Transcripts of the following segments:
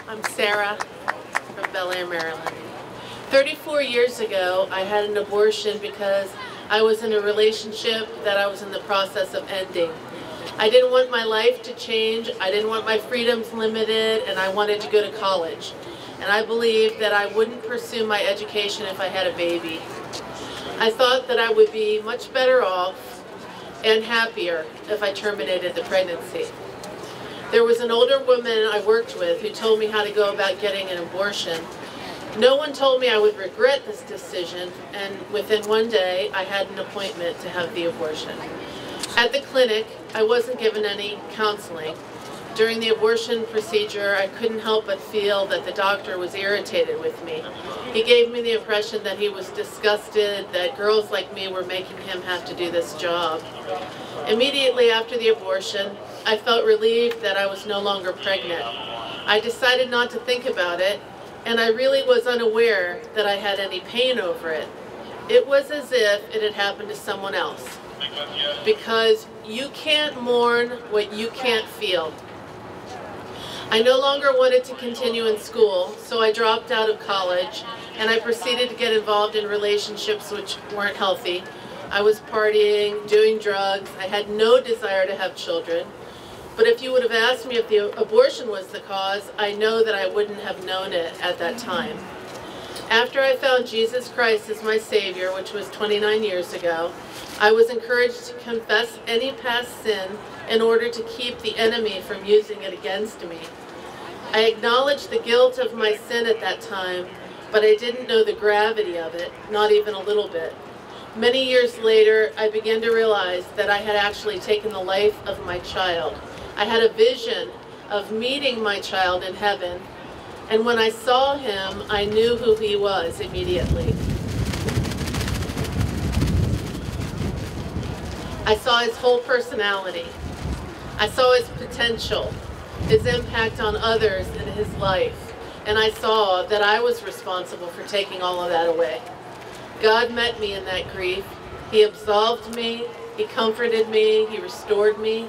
I'm Sarah from Bel Air, Maryland. 34 years ago, I had an abortion because I was in a relationship that I was in the process of ending. I didn't want my life to change, I didn't want my freedoms limited, and I wanted to go to college. And I believed that I wouldn't pursue my education if I had a baby. I thought that I would be much better off and happier if I terminated the pregnancy. There was an older woman I worked with who told me how to go about getting an abortion. No one told me I would regret this decision, and within one day I had an appointment to have the abortion. At the clinic, I wasn't given any counseling. During the abortion procedure, I couldn't help but feel that the doctor was irritated with me. He gave me the impression that he was disgusted that girls like me were making him have to do this job. Immediately after the abortion, I felt relieved that I was no longer pregnant. I decided not to think about it, and I really was unaware that I had any pain over it. It was as if it had happened to someone else. Because you can't mourn what you can't feel. I no longer wanted to continue in school, so I dropped out of college, and I proceeded to get involved in relationships which weren't healthy. I was partying, doing drugs. I had no desire to have children. But if you would have asked me if the abortion was the cause, I know that I wouldn't have known it at that time. After I found Jesus Christ as my Savior, which was 29 years ago, I was encouraged to confess any past sin in order to keep the enemy from using it against me. I acknowledged the guilt of my sin at that time, but I didn't know the gravity of it, not even a little bit. Many years later, I began to realize that I had actually taken the life of my child. I had a vision of meeting my child in heaven, and when I saw him, I knew who he was immediately. I saw his whole personality. I saw his potential, his impact on others in his life, and I saw that I was responsible for taking all of that away. God met me in that grief. He absolved me, He comforted me, He restored me.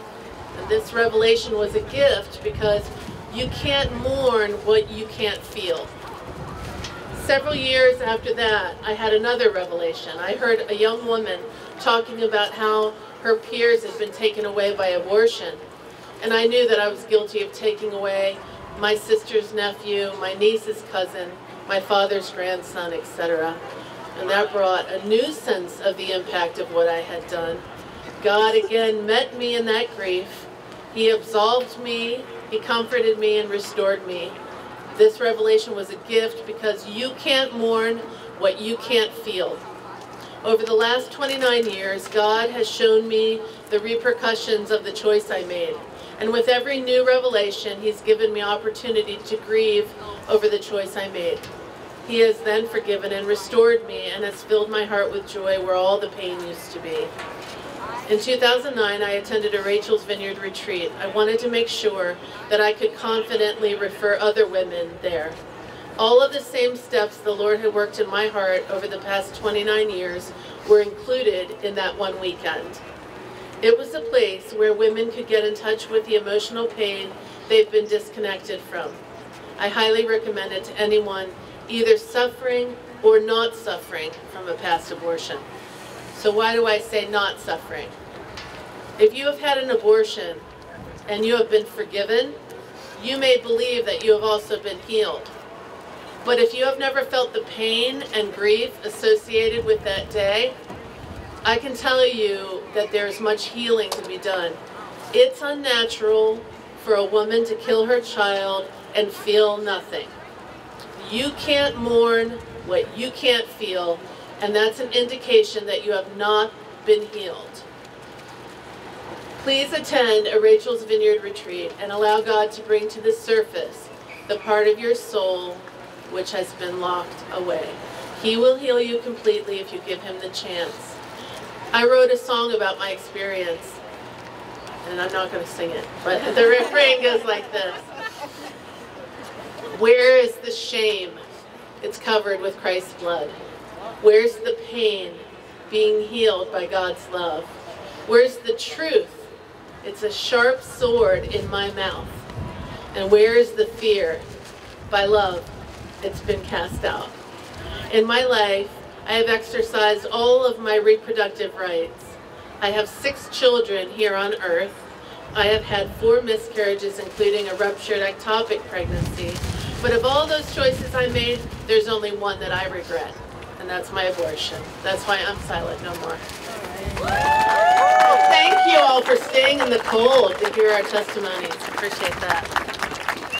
And this revelation was a gift because you can't mourn what you can't feel. Several years after that, I had another revelation. I heard a young woman talking about how her peers had been taken away by abortion. And I knew that I was guilty of taking away my sister's nephew, my niece's cousin, my father's grandson, etc. And that brought a new sense of the impact of what I had done. God again met me in that grief. He absolved me, He comforted me, and restored me. This revelation was a gift because you can't mourn what you can't feel. Over the last 29 years, God has shown me the repercussions of the choice I made. And with every new revelation, He's given me opportunity to grieve over the choice I made. He has then forgiven and restored me and has filled my heart with joy where all the pain used to be. In 2009, I attended a Rachel's Vineyard retreat. I wanted to make sure that I could confidently refer other women there. All of the same steps the Lord had worked in my heart over the past 29 years were included in that one weekend. It was a place where women could get in touch with the emotional pain they've been disconnected from. I highly recommend it to anyone either suffering or not suffering from a past abortion. So why do I say not suffering? If you have had an abortion and you have been forgiven, you may believe that you have also been healed. But if you have never felt the pain and grief associated with that day, I can tell you that there's much healing to be done. It's unnatural for a woman to kill her child and feel nothing. You can't mourn what you can't feel, and that's an indication that you have not been healed. Please attend a Rachel's Vineyard retreat and allow God to bring to the surface the part of your soul which has been locked away. He will heal you completely if you give Him the chance. I wrote a song about my experience, and I'm not going to sing it, but the refrain goes like this. Where is the shame? It's covered with Christ's blood. Where's the pain? Being healed by God's love. Where's the truth? It's a sharp sword in my mouth. And where is the fear? by love, it's been cast out. In my life, I have exercised all of my reproductive rights. I have 6 children here on earth. I have had 4 miscarriages, including a ruptured ectopic pregnancy. But of all those choices I made, there's only one that I regret, and that's my abortion. That's why I'm silent no more. Well, thank you all for staying in the cold to hear our testimonies. Appreciate that.